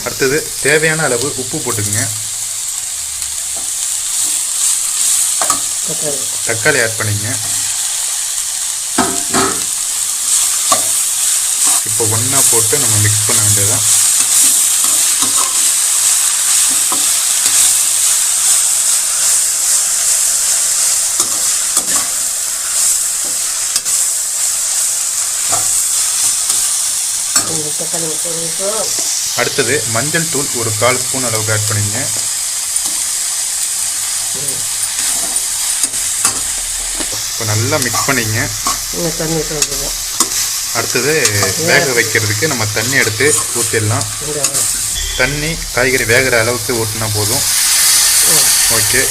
அடுத்தது தேவையான அளவு உப்பு போட்டுக்குங்க. தக்காளி ஆட் பண்ணிங்க. இப்போ ஒன்றா போட்டு நம்ம மிக்ஸ் பண்ண வேண்டியதான். அடுத்தது மஞ்சள் தூள் ஒரு 1/4 ஸ்பூன் அளவுக்கு ஆட் பண்ணிங்க. இப்போ நல்லா மிக்ஸ் பண்ணிங்க. அடுத்தது வேக வைக்கிறதுக்கு நம்ம தண்ணி எடுத்து ஊற்றிடலாம். தண்ணி காய்கறி வேகிற அளவுக்கு ஊற்றினா போதும். ஓகே.